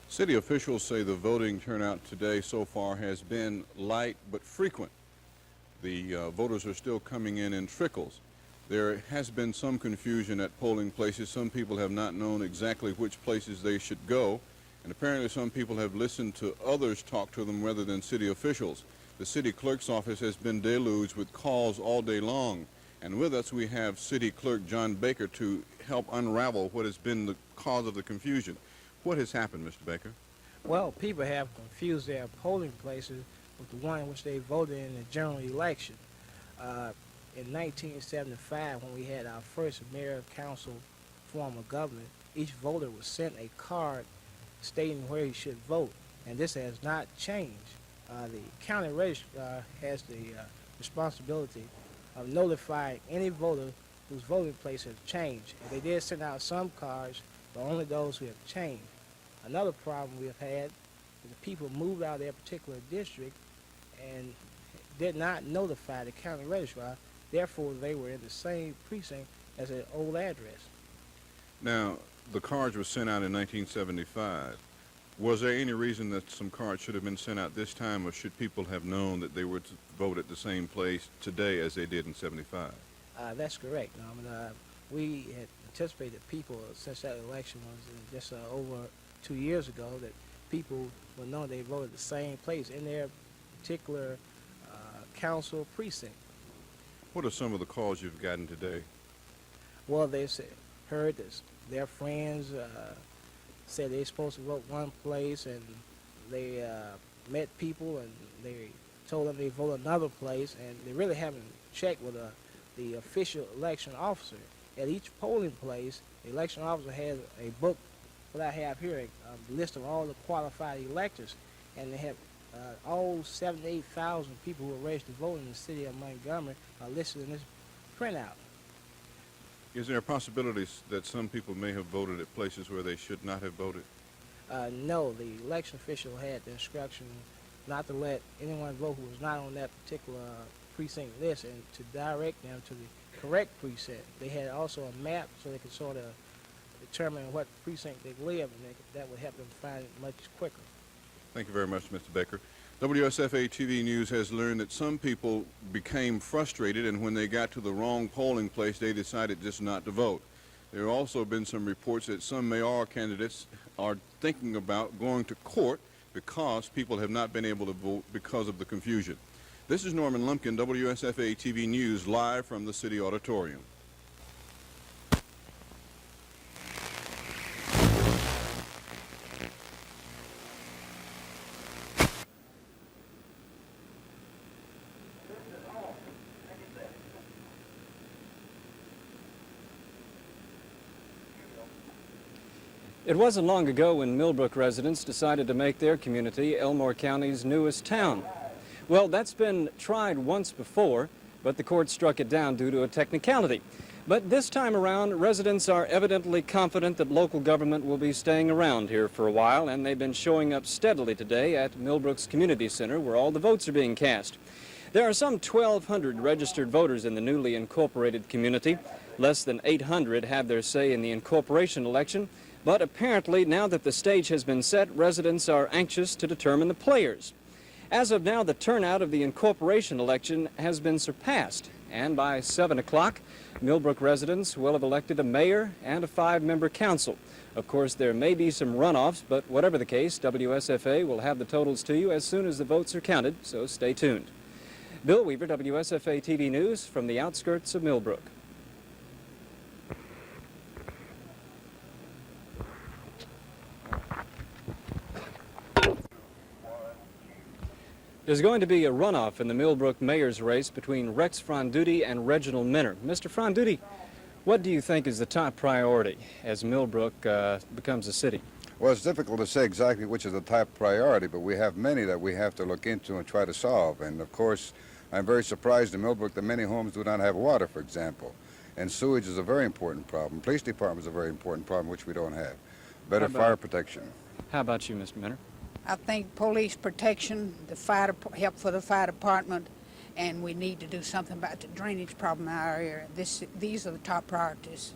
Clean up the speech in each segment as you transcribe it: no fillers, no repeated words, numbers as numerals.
City officials say the voting turnout today so far has been light but frequent. The voters are still coming in trickles. There has been some confusion at polling places. Some people have not known exactly which places they should go, and apparently some people have listened to others talk to them rather than city officials. The city clerk's office has been deluged with calls all day long, and with us we have City Clerk John Baker to help unravel what has been the cause of the confusion. What has happened, Mr. Baker? Well, people have confused their polling places with the one in which they voted in the general election. In 1975, when we had our first mayor council form of government, each voter was sent a card stating where he should vote, and this has not changed. The county registrar has the responsibility of notifying any voter whose voting place has changed. And they did send out some cards, but only those who have changed. Another problem we have had is the people moved out of their particular district and did not notify the county registrar. Therefore, they were in the same precinct as their old address. Now, the cards were sent out in 1975. Was there any reason that some cards should have been sent out this time, or should people have known that they were to vote at the same place today as they did in 75? That's correct, Norman. We had anticipated people, since that election was just over 2 years ago, that people would know they voted the same place in their particular council precinct. What are some of the calls you've gotten today? Well, they heard that their friends said they're supposed to vote one place, and they met people and they told them they vote another place, and they really haven't checked with the official election officer. At each polling place, the election officer has a book, what I have here, a list of all the qualified electors, and they have all 78,000 people who are registered to vote in the city of Montgomery are listed in this printout. Is there a possibility that some people may have voted at places where they should not have voted? No, the election official had the instruction not to let anyone vote who was not on that particular precinct list, and to direct them to the correct precinct. They had also a map so they could sort of determine what precinct they live, and that would help them find it much quicker. Thank you very much, Mr. Baker. WSFA TV News has learned that some people became frustrated, and when they got to the wrong polling place, they decided just not to vote. There have also been some reports that some mayoral candidates are thinking about going to court because people have not been able to vote because of the confusion. This is Norman Lumpkin, WSFA TV News, live from the City Auditorium. It wasn't long ago when Millbrook residents decided to make their community Elmore County's newest town. Well, that's been tried once before, but the court struck it down due to a technicality. But this time around, residents are evidently confident that local government will be staying around here for a while, and they've been showing up steadily today at Millbrook's Community Center, where all the votes are being cast. There are some 1,200 registered voters in the newly incorporated community. Less than 800 have their say in the incorporation election. But apparently, now that the stage has been set, residents are anxious to determine the players. As of now, the turnout of the incorporation election has been surpassed, and by 7 o'clock, Millbrook residents will have elected a mayor and a 5-member council. Of course, there may be some runoffs, but whatever the case, WSFA will have the totals to you as soon as the votes are counted, so stay tuned. Bill Weaver, WSFA TV News, from the outskirts of Millbrook. There's going to be a runoff in the Millbrook mayor's race between Rex Fronduti and Reginald Minner. Mr. Fronduti, what do you think is the top priority as Millbrook becomes a city? Well, it's difficult to say exactly which is the top priority, but we have many that we have to look into and try to solve. And of course, I'm very surprised in Millbrook that many homes do not have water, for example. And sewage is a very important problem. Police department is a very important problem, which we don't have. Better fire protection. How about you, Mr. Minner? I think police protection, help for the fire department, and we need to do something about the drainage problem in our area. These are the top priorities.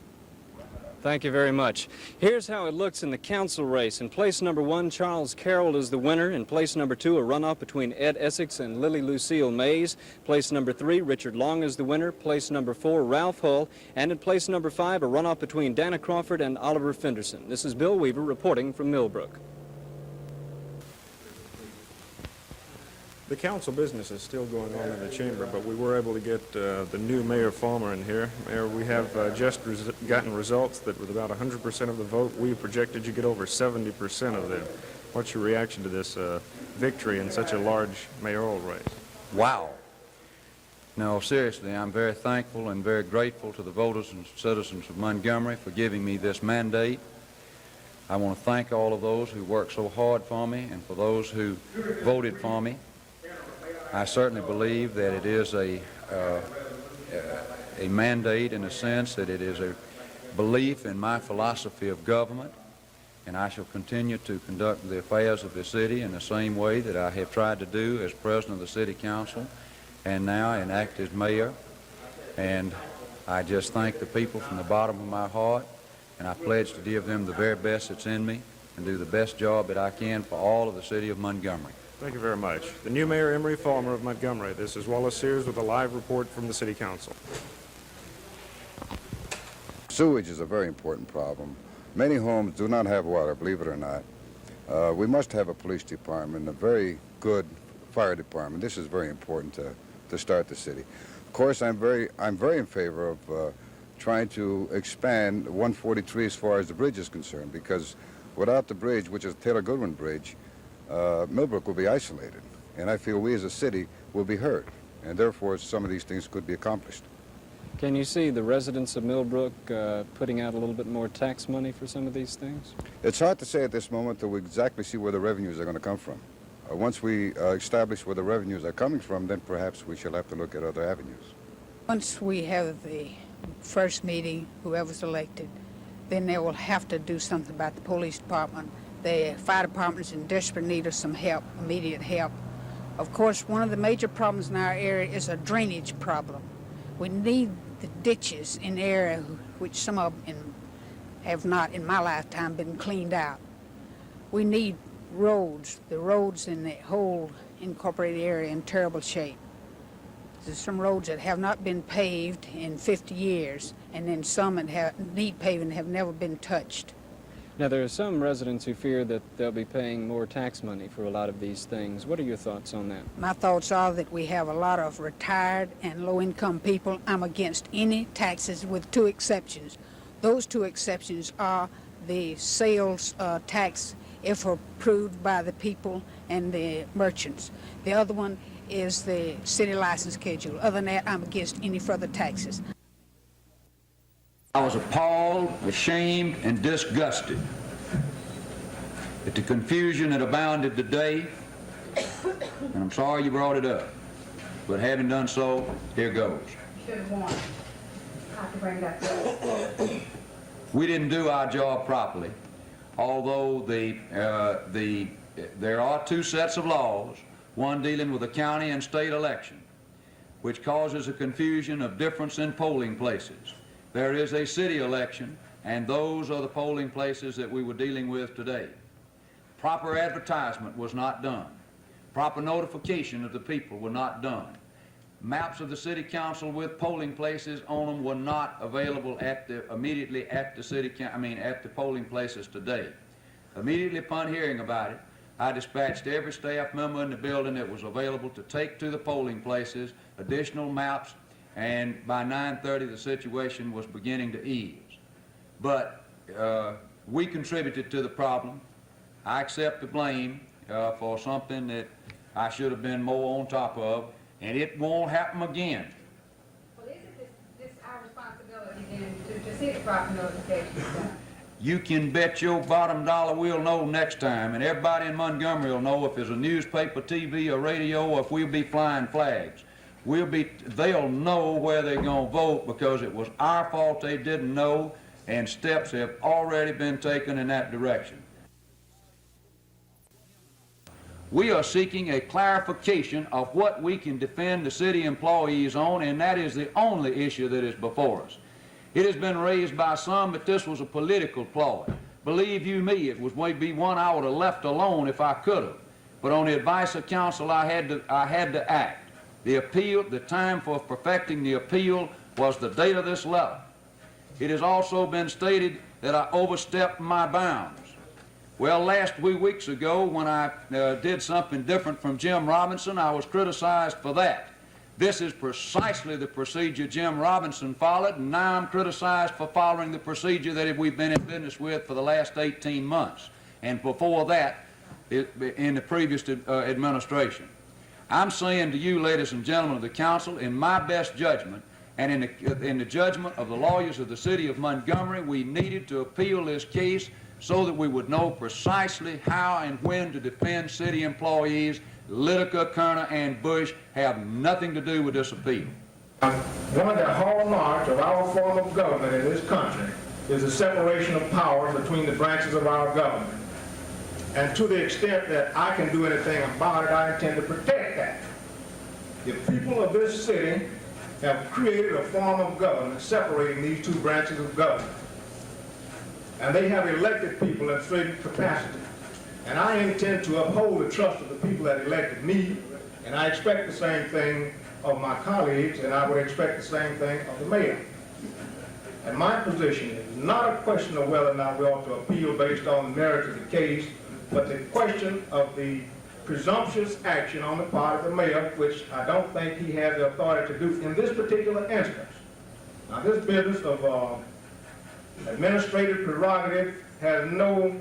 Thank you very much. Here's how it looks in the council race. In place number 1, Charles Carroll is the winner. In place number 2, a runoff between Ed Essex and Lily Lucille Mays. Place number 3, Richard Long is the winner. Place number 4, Ralph Hull. And in place number 5, a runoff between Dana Crawford and Oliver Fenderson. This is Bill Weaver reporting from Millbrook. The council business is still going on in the chamber, but we were able to get the new Mayor Farmer in here. Mayor, we have just gotten results that with about 100% of the vote, we projected you get over 70% of them. What's your reaction to this victory in such a large mayoral race? Wow. No, seriously, I'm very thankful and very grateful to the voters and citizens of Montgomery for giving me this mandate. I want to thank all of those who worked so hard for me and for those who voted for me. I certainly believe that it is a mandate in a sense that it is a belief in my philosophy of government, and I shall continue to conduct the affairs of the city in the same way that I have tried to do as president of the city council and now and act as mayor. And I just thank the people from the bottom of my heart, and I pledge to give them the very best that's in me and do the best job that I can for all of the city of Montgomery. Thank you very much. The new Mayor Emery Farmer of Montgomery. This is Wallace Sears with a live report from the City Council. Sewage is a very important problem. Many homes do not have water, believe it or not. We must have a police department, a very good fire department. This is very important to start the city. Of course, I'm very in favor of trying to expand 143 as far as the bridge is concerned, because without the bridge, which is Taylor Goodwin Bridge, Millbrook will be isolated, and I feel we as a city will be hurt, and therefore some of these things could be accomplished. Can you see the residents of Millbrook putting out a little bit more tax money for some of these things? It's hard to say at this moment that we exactly see where the revenues are going to come from. Once we establish where the revenues are coming from, then perhaps we shall have to look at other avenues. Once we have the first meeting, whoever's elected, then they will have to do something about the police department. The fire department is in desperate need of some help, immediate help. Of course, one of the major problems in our area is a drainage problem. We need the ditches in the area, which some of them have not, in my lifetime, been cleaned out. We need roads. The roads in the whole incorporated area in terrible shape. There's some roads that have not been paved in 50 years, and then some that need paving have never been touched. Now, there are some residents who fear that they'll be paying more tax money for a lot of these things. What are your thoughts on that? My thoughts are that we have a lot of retired and low-income people. I'm against any taxes with 2 exceptions. Those 2 exceptions are the sales tax, if approved by the people and the merchants. The other one is the city license schedule. Other than that, I'm against any further taxes. I was appalled, ashamed, and disgusted at the confusion that abounded today, and I'm sorry you brought it up, but having done so, here goes. Should have won. I have to bring that up. We didn't do our job properly, although there are 2 sets of laws, one dealing with the county and state election, which causes a confusion of difference in polling places. There is a city election, and those are the polling places that we were dealing with today. Proper advertisement was not done. Proper notification of the people were not done. Maps of the city council with polling places on them were not available immediately at the polling places today. Immediately upon hearing about it, I dispatched every staff member in the building that was available to take to the polling places additional maps, and by 9:30 the situation was beginning to ease. But we contributed to the problem. I accept the blame for something that I should have been more on top of, and it won't happen again. Well, isn't this our responsibility then to see the proper notifications done? You can bet your bottom dollar we'll know next time, and everybody in Montgomery will know if there's a newspaper, TV, or radio, or if we'll be flying flags. They'll know where they're going to vote, because it was our fault they didn't know, and steps have already been taken in that direction. We are seeking a clarification of what we can defend the city employees on, and that is the only issue that is before us. It has been raised by some that this was a political ploy. Believe you me, it was maybe one I would have left alone if I could have. But on the advice of counsel, I had to act. The appeal, the time for perfecting the appeal was the date of this letter. It has also been stated that I overstepped my bounds. Well, last 2 weeks ago, when I did something different from Jim Robinson, I was criticized for that. This is precisely the procedure Jim Robinson followed, and now I'm criticized for following the procedure that we've been in business with for the last 18 months, and before that, in the previous administration. I'm saying to you, ladies and gentlemen of the council, in my best judgment, and in the judgment of the lawyers of the city of Montgomery, we needed to appeal this case so that we would know precisely how and when to defend city employees. Litica, Kerner, and Bush have nothing to do with this appeal. One of the hallmarks of our form of government in this country is the separation of power between the branches of our government. And to the extent that I can do anything about it, I intend to protect that. The people of this city have created a form of government separating these two branches of government. And they have elected people in certain capacity. And I intend to uphold the trust of the people that elected me, and I expect the same thing of my colleagues, and I would expect the same thing of the mayor. And my position is not a question of whether or not we ought to appeal based on the merit of the case, but the question of the presumptuous action on the part of the mayor, which I don't think he has the authority to do in this particular instance. Now, this business of administrative prerogative has no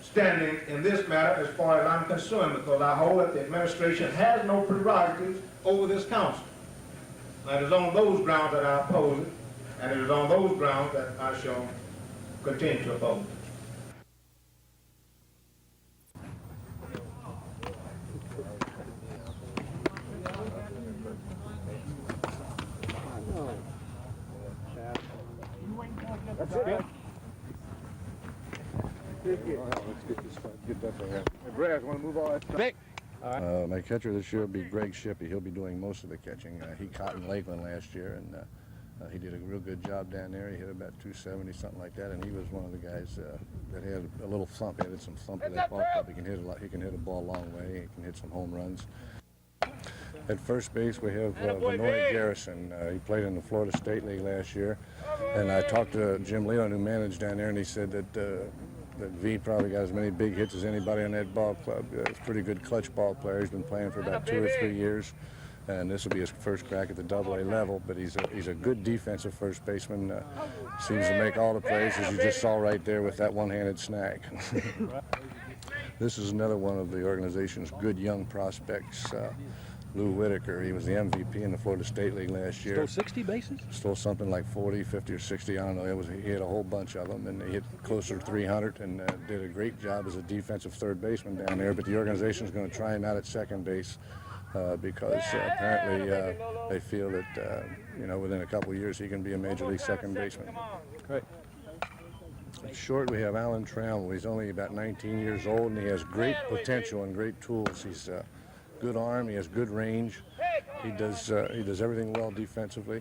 standing in this matter as far as I'm concerned, because I hold that the administration has no prerogatives over this council. Now, it is on those grounds that I oppose it, and it is on those grounds that I shall continue to oppose it. That's it. Let's get that for him. Hey, Brad, want to move all that stuff? My catcher this year will be Greg Shippey. He'll be doing most of the catching. He caught in Lakeland last year, and he did a real good job down there. He hit about 270, something like that, and he was one of the guys that had a little thump. He had some thump at that ball club. He can hit a lot. He can hit a ball a long way. He can hit some home runs. At first base, we have Benoit Garrison. He played in the Florida State League last year, and I talked to Jim Leon, who managed down there, and he said that V probably got as many big hits as anybody on that ball club. He's a pretty good clutch ball player. He's been playing for about 2 or 3 years, and this will be his first crack at the AA level. But he's a good defensive first baseman. Seems to make all the plays, as you just saw right there with that one-handed snag. This is another one of the organization's good young prospects. Lou Whitaker, he was the MVP in the Florida State League last year. Stole 60 bases? Stole something like 40, 50, or 60, I don't know. He hit a whole bunch of them, and he hit closer to 300 and did a great job as a defensive third baseman down there. But the organization is going to try him out at second base because apparently they feel that, within a couple of years he can be a major league second baseman. Great. Short, we have Alan Trammell. He's only about 19 years old, and he has great potential and great tools. He's good arm, he has good range, he does everything well defensively,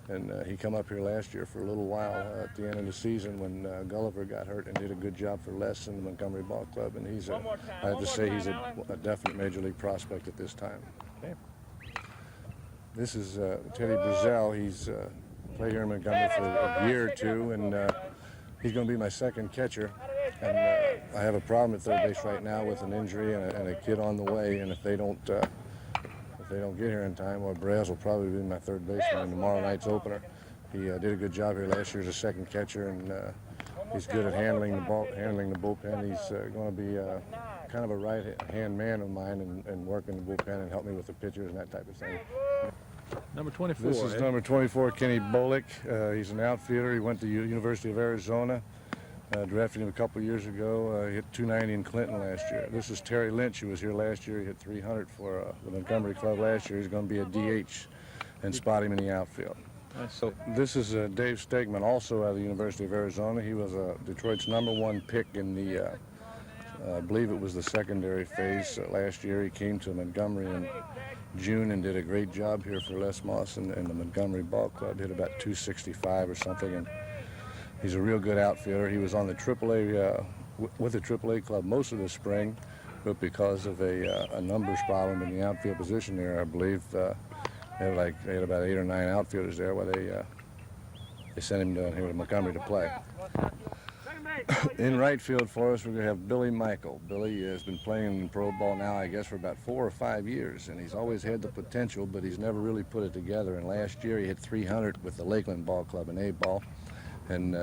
and he come up here last year for a little while at the end of the season when Gulliver got hurt, and did a good job for Les in the Montgomery Ball Club, and I have to say he's a definite major league prospect at this time. Okay. This is Teddy Brazell. He's played here in Montgomery for a year or two, and he's going to be my second catcher. And I have a problem at third base right now with an injury and a kid on the way. And if they don't get here in time, well, Braz will probably be my third baseman in tomorrow night's opener. He did a good job here last year as a second catcher, and he's good at handling the bullpen. He's going to be kind of a right-hand man of mine and work in the bullpen and help me with the pitchers and that type of thing. Number 24. This is number 24, Kenny Bolick. He's an outfielder. He went to the University of Arizona. Drafted him a couple years ago. He hit 290 in Clinton last year. This is Terry Lynch, who was here last year. He hit 300 for the Montgomery Club last year. He's going to be a DH and spot him in the outfield. So this is Dave Stegman, also out of the University of Arizona. He was Detroit's #1 pick in the I believe it was the secondary phase. Last year he came to Montgomery in June and did a great job here for Les Moss and the Montgomery Ball Club. Hit about 265 or something, and he's a real good outfielder. He was on the AAA with the AAA club most of the spring, but because of a numbers problem in the outfield position there, I believe they had about 8 or 9 outfielders there. Well, they sent him down here to Montgomery to play. In right field for us, we're going to have Billy Michael. Billy has been playing in pro ball now, I guess, for about 4 or 5 years, and he's always had the potential, but he's never really put it together. And last year he hit 300 with the Lakeland Ball Club in A-ball, and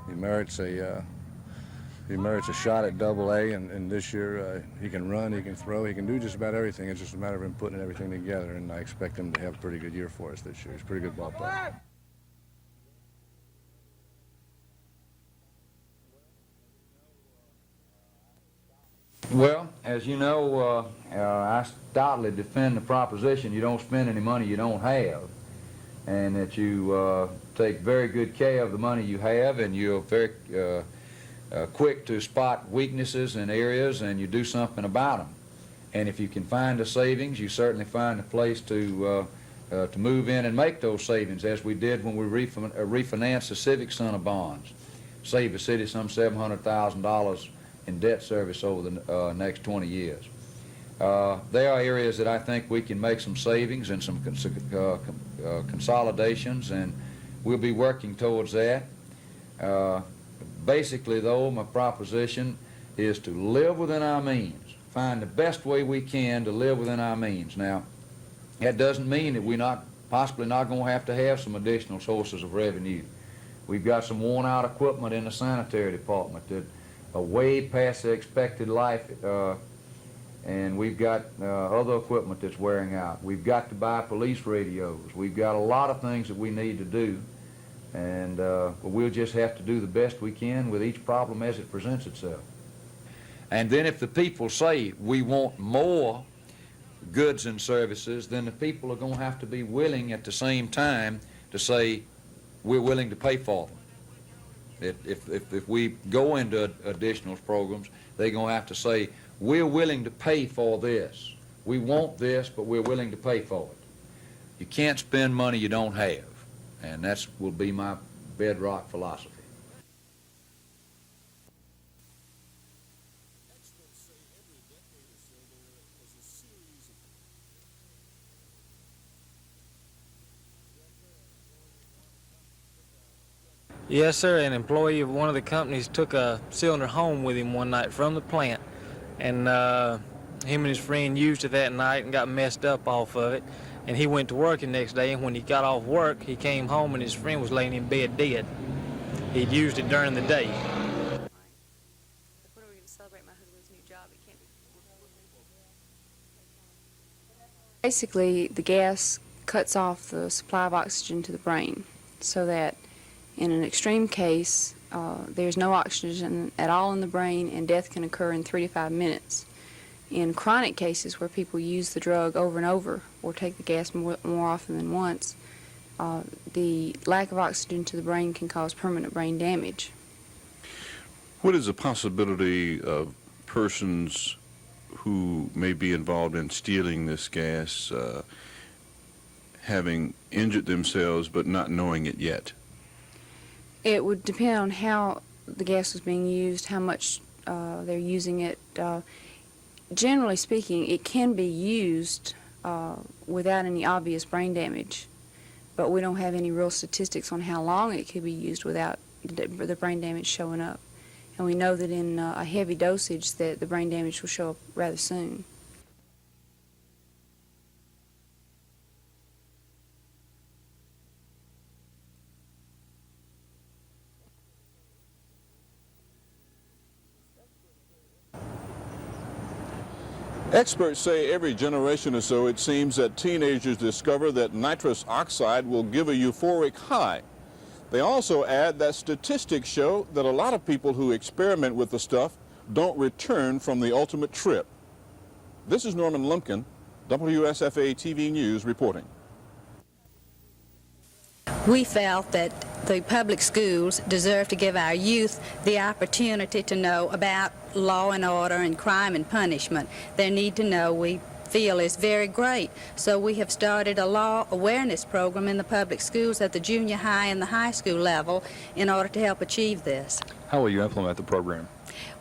he merits a shot at Double-A. And this year he can run, he can throw, he can do just about everything. It's just a matter of him putting everything together, and I expect him to have a pretty good year for us this year. He's a pretty good ball player. Well, as you know, I stoutly defend the proposition you don't spend any money you don't have, and that you take very good care of the money you have, and you're very quick to spot weaknesses in areas, and you do something about them. And if you can find a savings, you certainly find a place to move in and make those savings, as we did when we refinanced the Civic Center bonds. Saved the city some $700,000 in debt service over the next 20 years. There are areas that I think we can make some savings and some consolidations, and we'll be working towards that. Basically, though, my proposition is to live within our means, find the best way we can to live within our means. Now, that doesn't mean that we're possibly not going to have some additional sources of revenue. We've got some worn-out equipment in the sanitary department that are way past the expected life, and we've got other equipment that's wearing out. We've got to buy police radios. We've got a lot of things that we need to do, and we'll just have to do the best we can with each problem as it presents itself. And then if the people say we want more goods and services, then the people are going to have to be willing at the same time to say we're willing to pay for them. If we go into additional programs, they're going to have to say, we're willing to pay for this. We want this, but we're willing to pay for it. You can't spend money you don't have, and that will be my bedrock philosophy. Yes, sir. An employee of one of the companies took a cylinder home with him one night from the plant, and him and his friend used it that night and got messed up off of it. And he went to work the next day, and when he got off work, he came home and his friend was laying in bed dead. He'd used it during the day. When are we going to celebrate my husband's new job? It can't be. Basically, the gas cuts off the supply of oxygen to the brain, so that in an extreme case, there's no oxygen at all in the brain, and death can occur in 3 to 5 minutes. In chronic cases where people use the drug over and over or take the gas more often than once, the lack of oxygen to the brain can cause permanent brain damage. What is the possibility of persons who may be involved in stealing this gas having injured themselves but not knowing it yet? It would depend on how the gas was being used, how much they're using it. Generally speaking, it can be used without any obvious brain damage, but we don't have any real statistics on how long it could be used without the brain damage showing up. And we know that in a heavy dosage that the brain damage will show up rather soon. Experts say every generation or so it seems that teenagers discover that nitrous oxide will give a euphoric high. They also add that statistics show that a lot of people who experiment with the stuff don't return from the ultimate trip. This is Norman Lumpkin, WSFA TV News reporting. We felt that The public schools deserve to give our youth the opportunity to know about law and order and crime and punishment. Their need to know, we feel, is very great. So we have started a law awareness program in the public schools at the junior high and the high school level in order to help achieve this. How will you implement the program?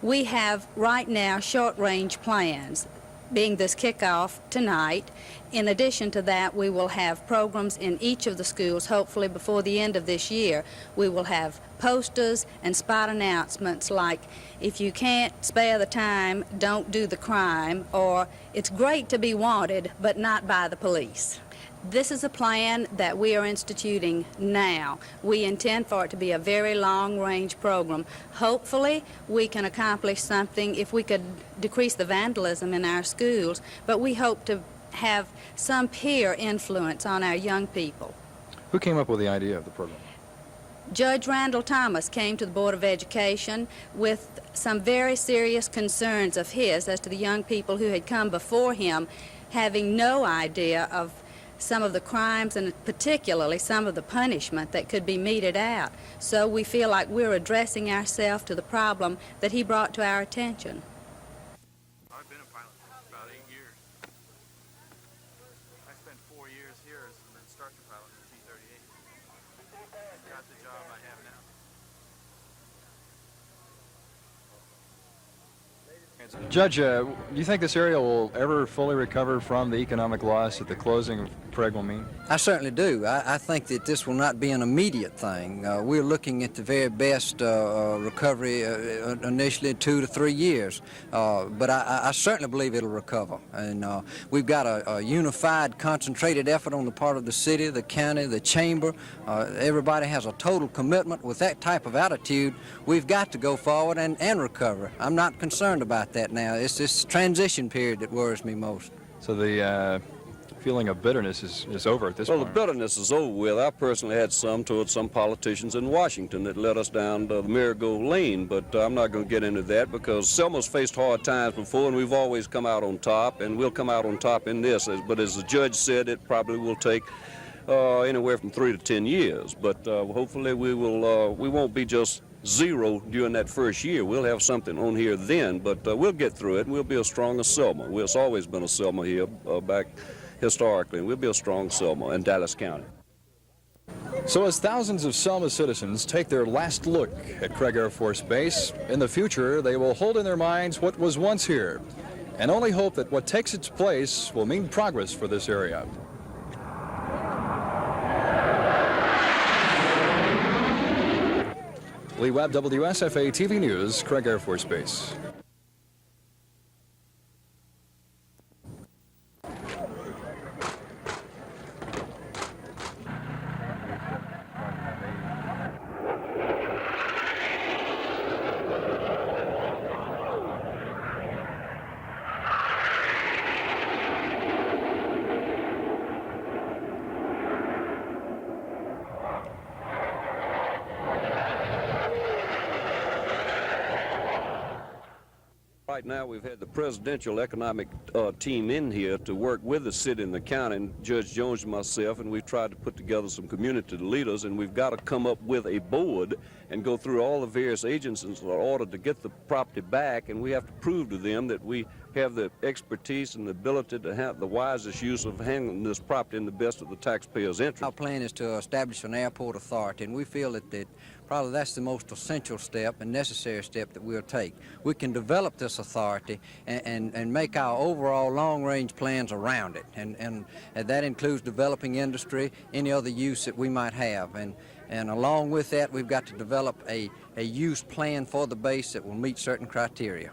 We have right now short-range plans, being this kickoff tonight. In addition to that, we will have programs in each of the schools, hopefully before the end of this year. We will have posters and spot announcements like, if you can't spare the time, don't do the crime, or it's great to be wanted, but not by the police. This is a plan that we are instituting now. We intend for it to be a very long-range program. Hopefully, we can accomplish something if we could decrease the vandalism in our schools, but we hope to have some peer influence on our young people. Who came up with the idea of the program? Judge Randall Thomas came to the Board of Education with some very serious concerns of his as to the young people who had come before him, having no idea of some of the crimes and particularly some of the punishment that could be meted out. So we feel like we're addressing ourselves to the problem that he brought to our attention. I've been a pilot for about 8 years. I spent 4 years here as an instructor pilot in the T-38. Got the job I have now. Judge, do you think this area will ever fully recover from the economic loss that the closing of Craig will mean? I certainly do. I think that this will not be an immediate thing. We're looking at the very best recovery initially 2 to 3 years. But I certainly believe it'll recover. And we've got a unified, concentrated effort on the part of the city, the county, the chamber. Everybody has a total commitment. With that type of attitude, we've got to go forward and recover. I'm not concerned about that now. It's this transition period that worries me most. So the feeling of bitterness is over at this point. Well, the bitterness is over with. I personally had some towards some politicians in Washington that led us down the merry-go lane, but I'm not going to get into that because Selma's faced hard times before, and we've always come out on top, and we'll come out on top in this. But as the judge said, it probably will take anywhere from 3 to 10 years. But hopefully we won't be just zero during that first year. We'll have something on here then, but we'll get through it, and we'll be as strong as Selma. It's always been a Selma here back historically, and we'll be a strong Selma in Dallas County. So as thousands of Selma citizens take their last look at Craig Air Force Base, in the future they will hold in their minds what was once here, and only hope that what takes its place will mean progress for this area. Lee Webb, WSFA TV News, Craig Air Force Base. Right now, we've had the presidential economic team in here to work with the city and the county, and Judge Jones and myself, and we've tried to put together some community leaders, and we've got to come up with a board and go through all the various agencies in order to get the property back, and we have to prove to them that we have the expertise and the ability to have the wisest use of handling this property in the best of the taxpayers' interest. Our plan is to establish an airport authority, and we feel that probably that's the most essential step and necessary step that we'll take. We can develop this authority and make our overall long-range plans around it, and that includes developing industry, any other use that we might have. And along with that, we've got to develop a use plan for the base that will meet certain criteria.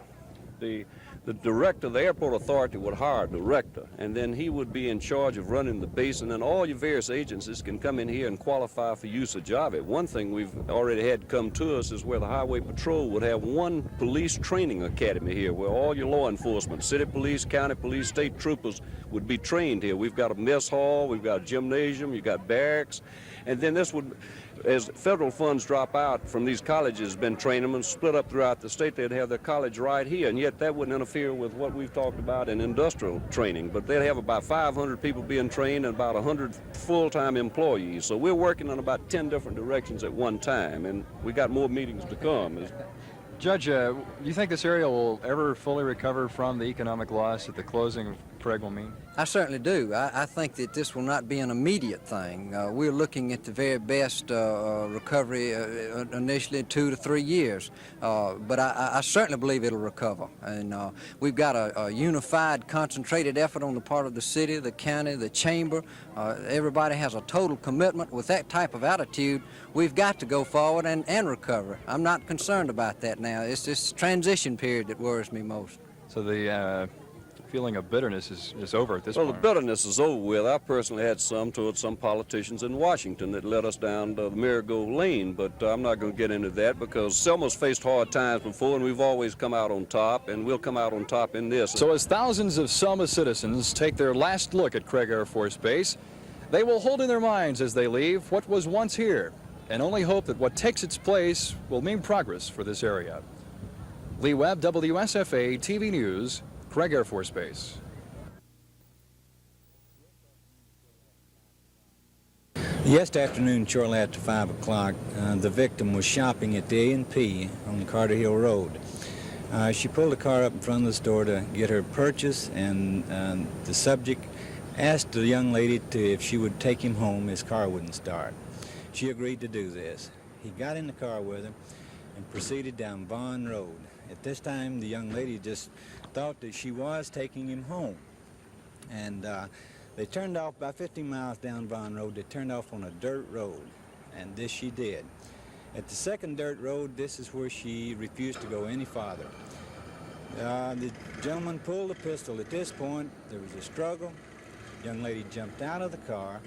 The director of the airport authority would hire a director, and then he would be in charge of running the base, and then all your various agencies can come in here and qualify for usage of it. One thing we've already had come to us is where the Highway Patrol would have one police training academy here, where all your law enforcement, city police, county police, state troopers would be trained here. We've got a mess hall, we've got a gymnasium, you've got barracks, and then this would, as federal funds drop out from these colleges, been training them and split up throughout the state, they'd have their college right here, and yet that wouldn't interfere here with what we've talked about in industrial training, but they have about 500 people being trained and about 100 full-time employees. So we're working on about 10 different directions at one time, and we got more meetings to come. Judge, do you think this area will ever fully recover from the economic loss that the closing of Craig will mean? I certainly do. I think that this will not be an immediate thing. We're looking at the very best recovery initially in 2 to 3 years. But I certainly believe it'll recover. And we've got a unified, concentrated effort on the part of the city, the county, the chamber. Everybody has a total commitment. With that type of attitude, we've got to go forward and recover. I'm not concerned about that now. It's this transition period that worries me most. So the feeling of bitterness is over at this point. Well, the bitterness is over with. I personally had some towards some politicians in Washington that led us down the merry-go lane, but I'm not going to get into that because Selma's faced hard times before, and we've always come out on top, and we'll come out on top in this. So as thousands of Selma citizens take their last look at Craig Air Force Base, they will hold in their minds as they leave what was once here, and only hope that what takes its place will mean progress for this area. Lee Webb, WSFA TV News, Craig Air Force Base. Yesterday afternoon, shortly after 5 o'clock, the victim was shopping at the A&P on Carter Hill Road. She pulled the car up in front of the store to get her purchase, and the subject asked the young lady if she would take him home. His car wouldn't start. She agreed to do this. He got in the car with her and proceeded down Vaughn Road. At this time, the young lady just thought that she was taking him home. And they turned off about 15 miles down Vaughn Road. They turned off on a dirt road, and this she did. At the second dirt road, this is where she refused to go any farther. The gentleman pulled a pistol. At this point, there was a struggle. The young lady jumped out of the car,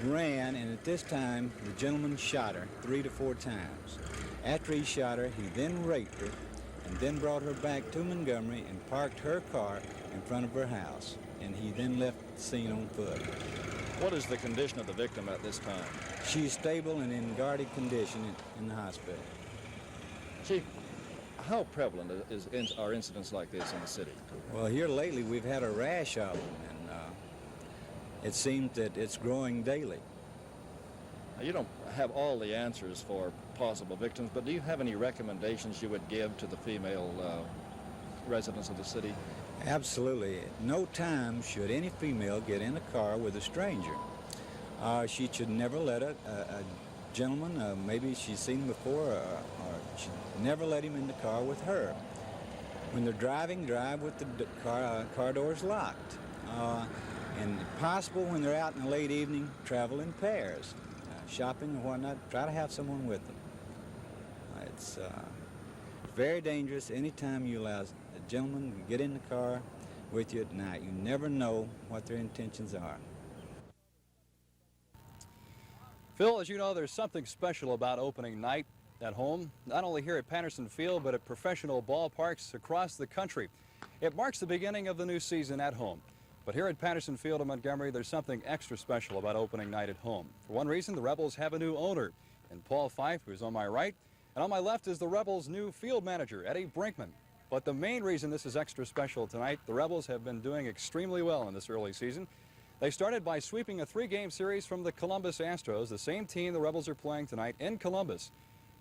ran, and at this time, the gentleman shot her 3 to 4 times. After he shot her, he then raped her, and then brought her back to Montgomery and parked her car in front of her house. And he then left the scene on foot. What is the condition of the victim at this time? She's stable and in guarded condition in the hospital. Chief, how prevalent are incidents like this in the city? Well, here lately we've had a rash of them, and it seems that it's growing daily. You don't have all the answers for possible victims, but do you have any recommendations you would give to the female residents of the city? Absolutely. At no time should any female get in a car with a stranger. She should never let a gentleman, maybe she's seen him before, or she never let him in the car with her. When they're driving, drive with the car doors locked. And if possible, when they're out in the late evening, travel in pairs. Shopping or whatnot, try to have someone with them. It's very dangerous anytime you allow a gentleman to get in the car with you at night. You never know what their intentions are. Phil, as you know, there's something special about opening night at home, not only here at Patterson Field, but at professional ballparks across the country. It marks the beginning of the new season at home. But here at Patterson Field in Montgomery, there's something extra special about opening night at home. For one reason, the Rebels have a new owner, and Paul Fife, who's on my right, and on my left is the Rebels' new field manager, Eddie Brinkman. But the main reason this is extra special tonight, the Rebels have been doing extremely well in this early season. They started by sweeping a 3-game series from the Columbus Astros, the same team the Rebels are playing tonight in Columbus.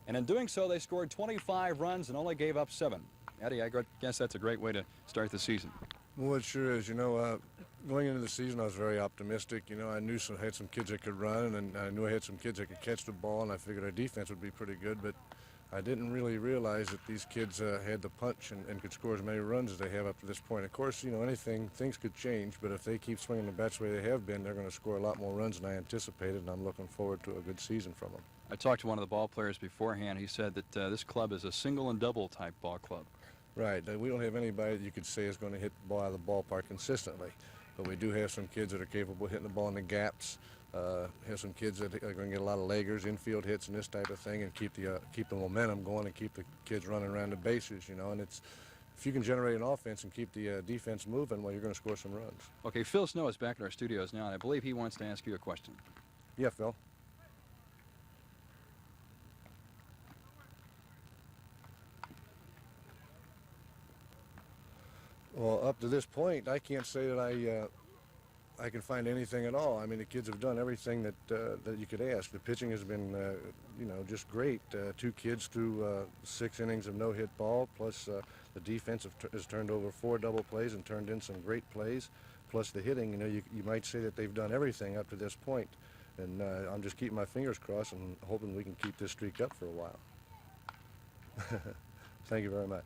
And in doing so, they scored 25 runs and only gave up 7. Eddie, I guess that's a great way to start the season. Well, it sure is. You know, going into the season, I was very optimistic. You know, I knew I had some kids that could run, and I knew I had some kids that could catch the ball, and I figured our defense would be pretty good. But I didn't really realize that these kids had the punch and could score as many runs as they have up to this point. Of course, you know, things could change, but if they keep swinging the bats the way they have been, they're going to score a lot more runs than I anticipated, and I'm looking forward to a good season from them. I talked to one of the ball players beforehand. He said that this club is a single and double type ball club. Right. We don't have anybody that you could say is going to hit the ball out of the ballpark consistently, but we do have some kids that are capable of hitting the ball in the gaps. Have some kids that are going to get a lot of leggers, infield hits, and this type of thing, and keep the momentum going and keep the kids running around the bases. You know, and if you can generate an offense and keep the defense moving, well, you're going to score some runs. Okay, Phil Snow is back in our studios now, and I believe he wants to ask you a question. Yeah, Phil. Well, up to this point, I can't say that I can find anything at all. I mean, the kids have done everything that you could ask. The pitching has been, you know, just great. 2 kids threw 6 innings of no-hit ball, plus the defense has turned over 4 double plays and turned in some great plays. Plus the hitting, you know, you might say that they've done everything up to this point. And I'm just keeping my fingers crossed and hoping we can keep this streak up for a while. Thank you very much.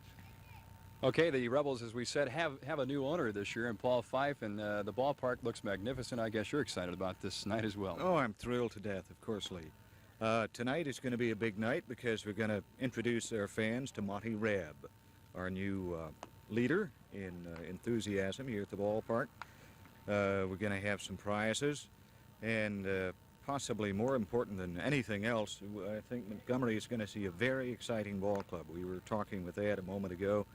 Okay, the Rebels, as we said, have a new owner this year in Paul Fife, and the ballpark looks magnificent. I guess you're excited about this night as well. Oh, I'm thrilled to death, of course, Lee. Tonight is going to be a big night because we're going to introduce our fans to Monty Rebb, our new leader in enthusiasm here at the ballpark. We're going to have some prizes, and possibly more important than anything else, I think Montgomery is going to see a very exciting ball club. We were talking with Ed a moment ago.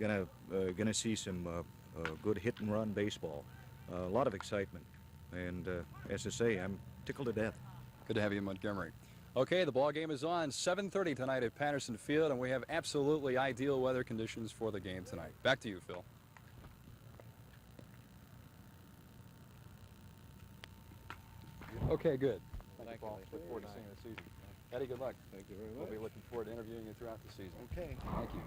Gonna see some good hit and run baseball. A lot of excitement, and as I say, I'm tickled to death. Good to have you in Montgomery. Okay, the ball game is on 7:30 tonight at Patterson Field, and we have absolutely ideal weather conditions for the game tonight. Back to you, Phil. Okay, good. Thank you, Paul. Look forward to seeing you this season. Eddie, good luck. Thank you very much. We'll be looking forward to interviewing you throughout the season. Okay. Thank you.